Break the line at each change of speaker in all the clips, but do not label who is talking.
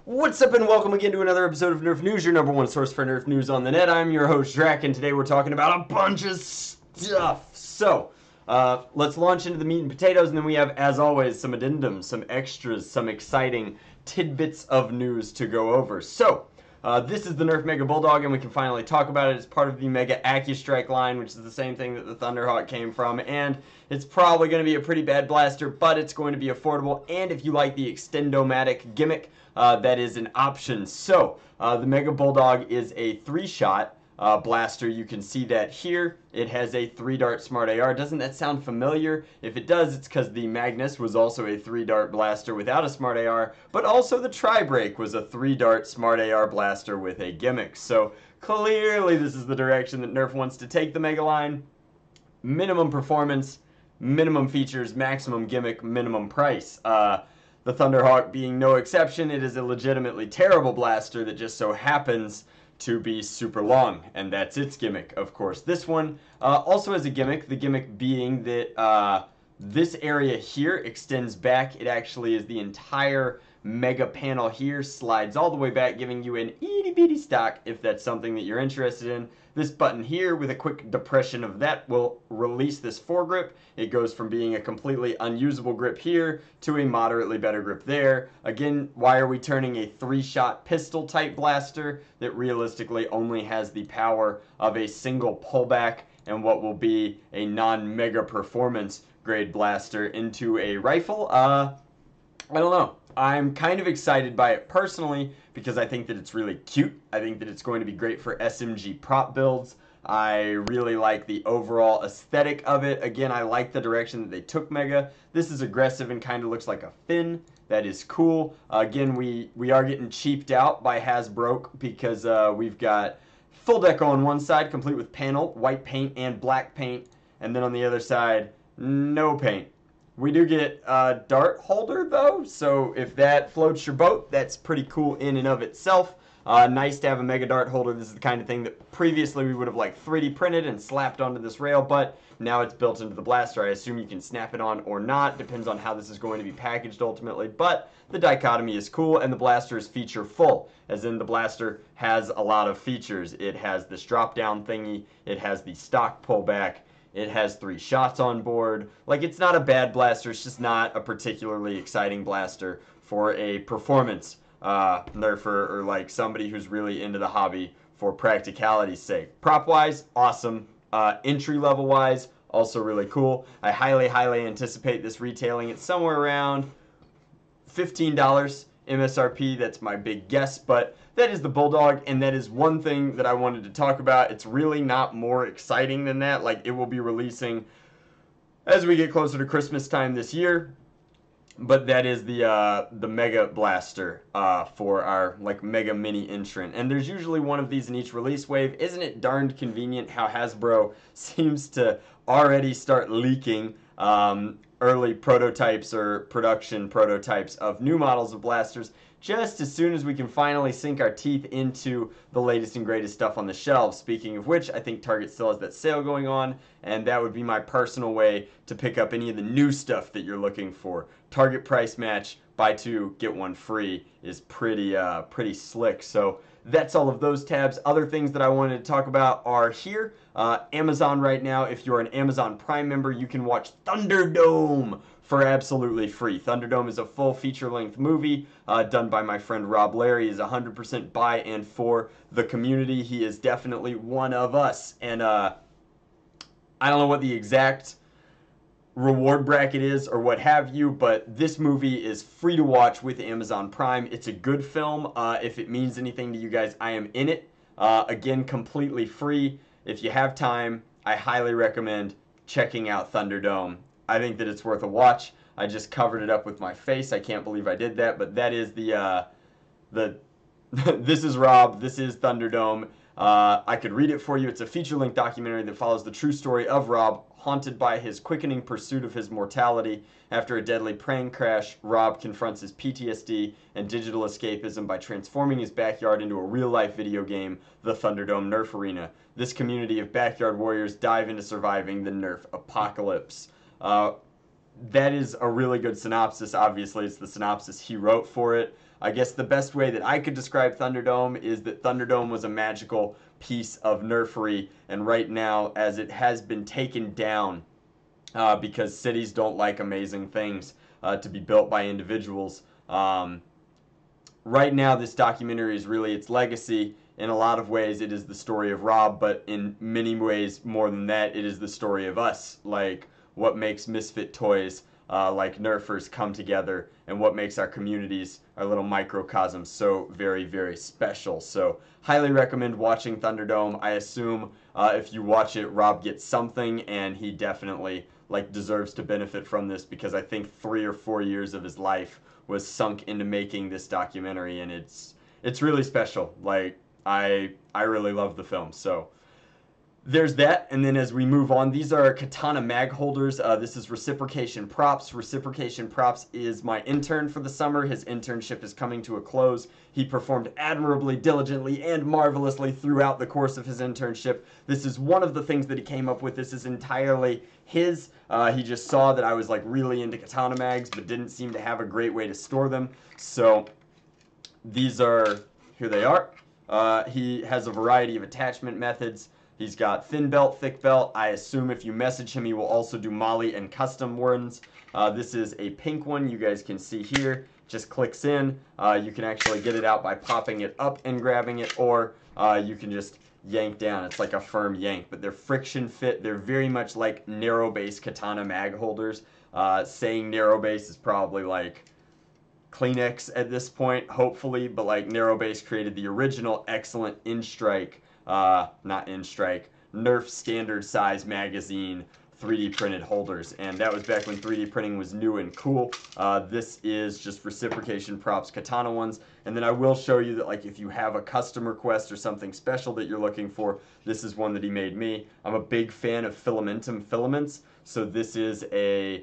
What's up and welcome again to another episode of Nerf News, your number one source for Nerf news on the net. I'm your host, Drac, and today we're talking about a bunch of stuff. So, let's launch into the meat and potatoes, and then we have, as always, some addendums, some extras, some exciting tidbits of news to go over. So, this is the Nerf Mega Bulldog, and we can finally talk about it. It's part of the Mega AccuStrike line, which is the same thing that the Thunderhawk came from, and it's probably going to be a pretty bad blaster, but it's going to be affordable, and if you like the Extendomatic gimmick, that is an option. So, the Mega Bulldog is a 3-shot blaster. You can see that here. It has a 3-dart Smart AR. Doesn't that sound familiar? If it does, it's because the Magnus was also a 3-dart blaster without a Smart AR, but also the Tri-Break was a 3-dart Smart AR blaster with a gimmick. So, clearly this is the direction that Nerf wants to take the Mega line. Minimum performance, minimum features, maximum gimmick, minimum price. The Thunderhawk being no exception. It is a legitimately terrible blaster that just so happens to be super long, and that's its gimmick, of course. This one also has a gimmick, the gimmick being that this area here extends back. It actually is the entire Mega panel here, slides all the way back, giving you an itty-bitty stock if that's something that you're interested in. This button here, with a quick depression of that, will release this foregrip. It goes from being a completely unusable grip here to a moderately better grip there. Again, why are we turning a 3-shot pistol type blaster that realistically only has the power of a single pullback and what will be a non-mega performance grade blaster into a rifle? I don't know. I'm kind of excited by it personally because I think that it's really cute. I think that it's going to be great for SMG prop builds. I really like the overall aesthetic of it. Again, I like the direction that they took Mega. This is aggressive and kind of looks like a fin. That is cool. Again, we are getting cheaped out by Hasbro because we've got full deco on one side, complete with panel, white paint and black paint. And then on the other side, no paint. We do get a dart holder though, so if that floats your boat, that's pretty cool in and of itself. Nice to have a Mega Dart holder. This is the kind of thing that previously we would have like 3D printed and slapped onto this rail, but now it's built into the blaster. I assume you can snap it on or not, depends on how this is going to be packaged ultimately, but the dichotomy is cool and the blaster is feature full, as in the blaster has a lot of features. It has this drop down thingy, it has the stock pullback, it has 3 shots on board. Like, it's not a bad blaster, it's just not a particularly exciting blaster for a performance nerfer or like somebody who's really into the hobby for practicality's sake. Prop-wise, awesome. Entry-level wise, also really cool. I highly anticipate this retailing at somewhere around $15 MSRP. That's my big guess, but that is the Bulldog, and that is one thing that I wanted to talk about. It's really not more exciting than that. Like, it will be releasing as we get closer to Christmas time this year, but that is the Mega Blaster for our like Mega Mini entrant. And there's usually one of these in each release wave. Isn't it darned convenient how Hasbro seems to already start leaking early prototypes or production prototypes of new models of blasters just as soon as we can finally sink our teeth into the latest and greatest stuff on the shelves. Speaking of which, I think Target still has that sale going on, and that would be my personal way to pick up any of the new stuff that you're looking for. Target price match, buy 2, get 1 free is pretty slick. So that's all of those tabs. Other things that I wanted to talk about are here. Amazon right now, if you're an Amazon Prime member, you can watch Thunderdome for absolutely free. Thunderdome is a full feature-length movie done by my friend Rob Larry. He is 100% by and for the community. He is definitely one of us. And I don't know what the exact reward bracket is or what have you, but this movie is free to watch with Amazon Prime. It's a good film. If it means anything to you guys, I am in it. Again, completely free. If you have time, I highly recommend checking out Thunderdome. I think that it's worth a watch. I just covered it up with my face. I can't believe I did that, but that is the this is Rob, this is Thunderdome. I could read it for you. It's a feature-length documentary that follows the true story of Rob, haunted by his quickening pursuit of his mortality. After a deadly plane crash, Rob confronts his PTSD and digital escapism by transforming his backyard into a real-life video game, the Thunderdome Nerf Arena. This community of backyard warriors dive into surviving the Nerf apocalypse. That is a really good synopsis. Obviously, it's the synopsis he wrote for it. I guess the best way that I could describe Thunderdome is that Thunderdome was a magical piece of nerfery, and right now, as it has been taken down because cities don't like amazing things to be built by individuals, right now this documentary is really its legacy. In a lot of ways, it is the story of Rob, but in many ways more than that, it is the story of us. Like, what makes Misfit Toys like Nerfers come together, and what makes our communities, our little microcosms, so very, very special. So, highly recommend watching Thunderdome. I assume if you watch it, Rob gets something, and he definitely deserves to benefit from this, because I think 3 or 4 years of his life was sunk into making this documentary, and it's really special. Like, I really love the film. So there's that. And then as we move on, these are Katana Mag Holders. This is Reciprocation Props. Reciprocation Props is my intern for the summer. His internship is coming to a close. He performed admirably, diligently, and marvelously throughout the course of his internship. This is one of the things that he came up with. This is entirely his. He just saw that I was really into katana mags, but didn't seem to have a great way to store them. So these are, here they are. He has a variety of attachment methods. He's got thin belt, thick belt. I assume if you message him, he will also do molly and custom ones. This is a pink one. You guys can see here. Just clicks in. You can actually get it out by popping it up and grabbing it, or you can just yank down. It's like a firm yank, but they're friction fit. They're very much like narrow base katana mag holders. Saying narrow base is probably like Kleenex at this point, hopefully, but narrow base created the original excellent In-Strike, not In-Strike, NERF standard size magazine 3D printed holders, and that was back when 3D printing was new and cool. This is just Reciprocation Props katana ones, and then I will show you that if you have a custom request or something special that you're looking for, this is one that he made me. I'm a big fan of Filamentum filaments, so this is a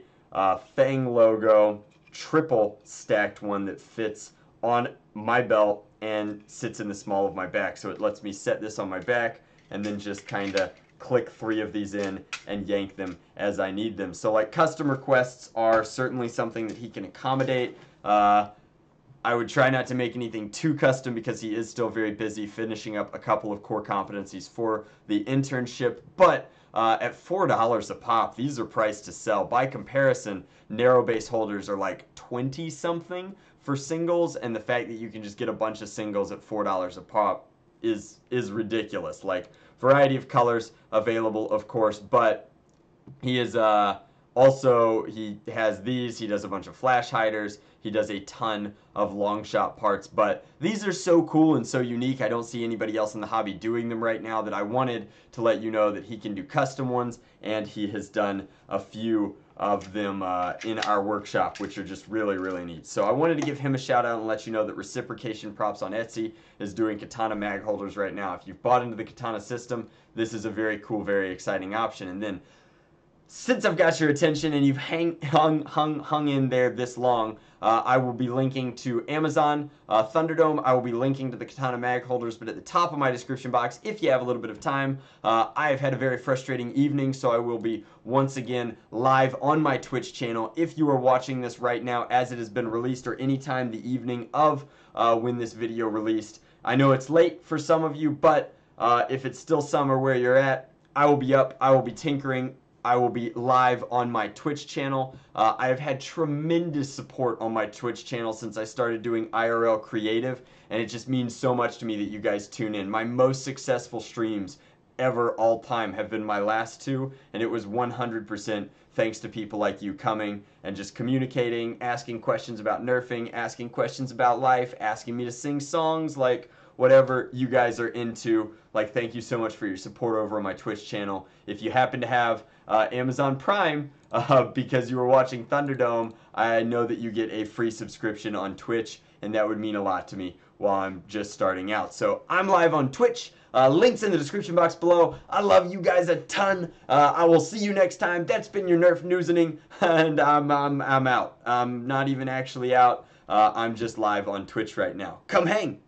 Fang logo triple stacked one that fits on my belt and sits in the small of my back. So it lets me set this on my back and then just kind of click 3 of these in and yank them as I need them. So custom requests are certainly something that he can accommodate. I would try not to make anything too custom because he is still very busy finishing up a couple of core competencies for the internship, but at $4 a pop, these are priced to sell. By comparison, narrow base holders are 20 something for singles, and the fact that you can just get a bunch of singles at $4 a pop is ridiculous. Variety of colors available, of course, but he is also, he has these, he does a bunch of flash hiders, he does a ton of long shot parts, but these are so cool and so unique. I don't see anybody else in the hobby doing them right now, that I wanted to let you know that he can do custom ones, and he has done a few of them in our workshop, which are just really, really neat. So I wanted to give him a shout out and let you know that Reciprocation Props on Etsy is doing Katana Mag Holders right now. If you've bought into the Katana system, this is a very cool, very exciting option. And then, since I've got your attention and you've hung in there this long, I will be linking to Amazon Thunderdome. I will be linking to the Katana Mag Holders, but at the top of my description box, if you have a little bit of time, I have had a very frustrating evening, so I will be once again live on my Twitch channel. If you are watching this right now as it has been released, or anytime the evening of when this video released, I know it's late for some of you, but if it's still summer where you're at, I will be up, I will be tinkering, I will be live on my Twitch channel. I have had tremendous support on my Twitch channel since I started doing IRL creative, and it just means so much to me that you guys tune in. My most successful streams ever, all time, have been my last 2, and it was 100% thanks to people like you coming and just communicating, asking questions about nerfing, asking questions about life, asking me to sing songs, whatever you guys are into. Thank you so much for your support over on my Twitch channel. If you happen to have Amazon Prime, because you were watching Thunderdome, I know that you get a free subscription on Twitch, and that would mean a lot to me while I'm just starting out. So I'm live on Twitch. Links in the description box below. I love you guys a ton. I will see you next time. That's been your Nerf Newsening, and I'm out. I'm not even actually out. I'm just live on Twitch right now. Come hang.